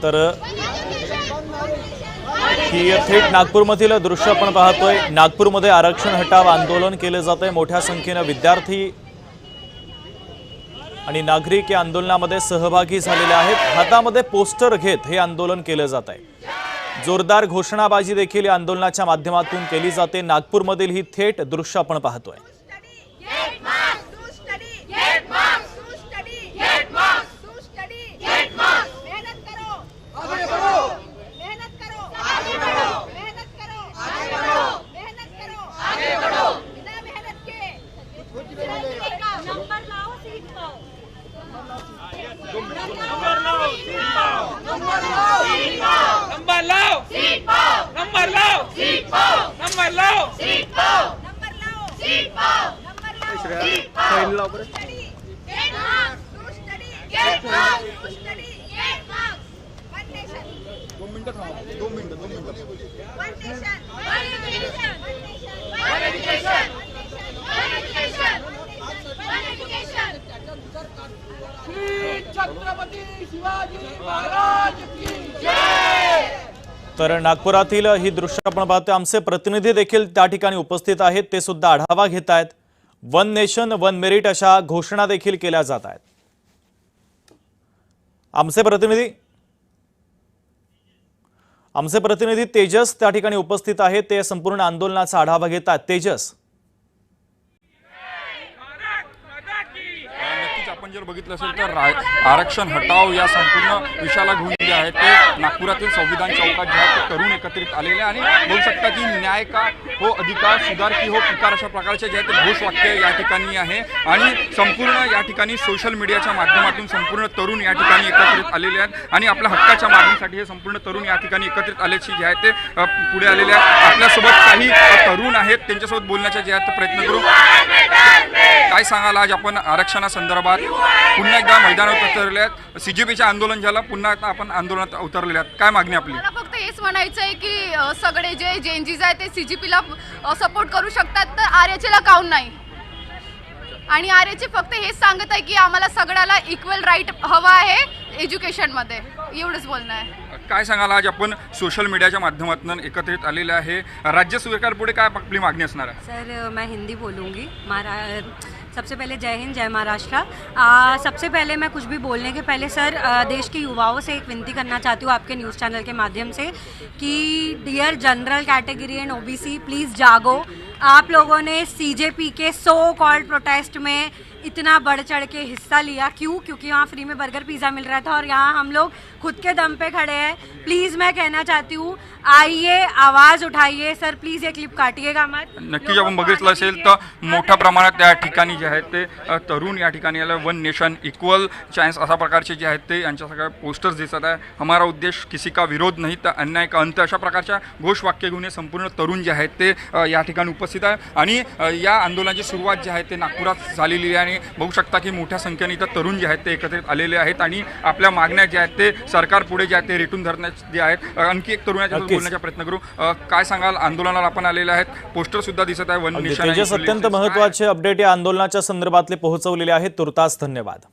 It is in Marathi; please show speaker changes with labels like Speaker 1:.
Speaker 1: तर ही थेट नागपूरमधील दृश्य आपण पाहतोय। नागपूरमध्ये आरक्षण हटाव आंदोलन केले जाते। मोठ्या संख्येने विद्यार्थी आणि नागरिक या आंदोलनामध्ये सहभागी झालेले आहेत। हातामध्ये पोस्टर घेत हे आंदोलन केले जात आहे। जोरदार घोषणाबाजी देखील या आंदोलनाच्या माध्यमातून केली जाते। नागपूरमधील ही थेट दृश्य आपण पाहतोय। तर नागपुरातील ही दृश्य आपण पाहतोय। आमचे प्रतिनिधी देखील त्या ठिकाणी उपस्थित आहेत। ते सुद्धा आढावा घेत आहेत। वन नेशन वन मेरिट अशा घोषणा देखील केल्या जात आहेत। आमचे प्रतिनिधी तेजस त्या ठिकाणी उपस्थित आहेत। ते संपूर्ण आंदोलनाचा आढावा घेत आहेत। तेजस,
Speaker 2: आपण जर बघितलं असेल तर आरक्षण हटाव या संपूर्ण विषयाला घेऊन जे आहे ते नागपुरातील संविधान चौकात जे आहे ते तरुण एकत्रित आलेले आणि बोलू शकता की न्याय का हो, अधिकार, सुधार की हो, पिकार अशा प्रकारचे जे आहे ते घोषवाक्य या ठिकाणी आहे। आणि संपूर्ण या ठिकाणी सोशल मीडियाच्या माध्यमातून संपूर्ण तरुण या ठिकाणी एकत्रित आलेले आहेत आणि आपल्या हक्काच्या मागणीसाठी हे संपूर्ण तरुण या ठिकाणी एकत्रित आल्याची जे आहे ते पुढे आलेले आहेत। आपल्यासोबत काही तरुण आहेत, त्यांच्यासोबत बोलण्याचा जे आहे ते प्रयत्न करू। काय सांगाल, आज आपण आरक्षणासंदर्भात पुन्हा एकदा मैदानावर उतरले आहेत। सीजेपीचे आंदोलन झालं, पुन्हा आता आपण आंदोलनात उतरलेले आहेत। काय मागणी आपली?
Speaker 3: मला फक्त हेच म्हणायचं आहे की सगळे जे जेएनजीज आहेत ते सीजीपीला सपोर्ट करू शकतात, तर आरएचएला काऊन नाही? आणि आरएचए फक्त हेच सांगत आहे की आम्हाला सगळ्याला इक्वल राईट हवा आहे एज्युकेशनमध्ये, एवढंच बोलणं आहे।
Speaker 2: काय सांगाल, आज आपण सोशल मीडियाच्या माध्यमातून एकत्रित आलेले आहे। राज्य सरकार पुढे काय आपली मागणी असणार आहे?
Speaker 4: सर, मैं हिंदी बोलूँगी। सबसे पहले जय हिंद, जय महाराष्ट्र। सबसे पहले मैं कुछ भी बोलने के पहले सर देश के युवाओं से एक विनती करना चाहती हूँ आपके न्यूज़ चैनल के माध्यम से कि dear general category and OBC, please जागो। आप लोगों ने सीजेपी के सो कॉल्ड प्रोटेस्ट में इतना बढ़ चढ़ के हिस्सा लिया, क्यों? क्योंकि वहाँ फ्री में बर्गर पिज़्ज़ा मिल रहा था और यहाँ हम लोग खुद के दम पे खड़े हैं। प्लीज़ मैं कहना चाहती हूँ, आइए, आवाज़ उठाइए। सर प्लीज़ ये क्लिप काटिएगा मत।
Speaker 2: नक्कीच आपण बघितलं असेल तर मोठ्या प्रमाणात त्या ठिकाणी जे आहेत ते तरुण या ठिकाणी आले। वन नेशन इक्वल चान्स अशा प्रकारचे जे आहेत ते यांच्या सगळ्या पोस्टर्स दिसत आहे। हमारा उद्देश किसी का विरोध नहीं तर अन्याय का अंत अशा प्रकारच्या घोषवाक्य घेऊन संपूर्ण तरुण जे आहेत ते या ठिकाणी उपस्थित आहे। आणि या आंदोलनाची सुरुवात जी आहे ते नागपुरात झालेली आहे आणि बघू शकता की मोठ्या संख्येने इथं तरुण जे आहेत ते एकत्रित आलेले आहेत आणि आपल्या मागण्या ज्या आहेत ते सरकार पुढे जे आहेत ते रेटून धरण्याचे जे आहेत। आणखी एक तरुणाच्या बोलण्याचा प्रयत्न करू। काय सांगाल, आंदोलनाला आपण आलेले आहेत, पोस्टर सुद्धा दिसत आहे वन नेशन।
Speaker 1: अत्यंत महत्त्वाचे अपडेट या आंदोलनाच्या संदर्भातले पोहोचवलेले आहेत। तुर्तास धन्यवाद।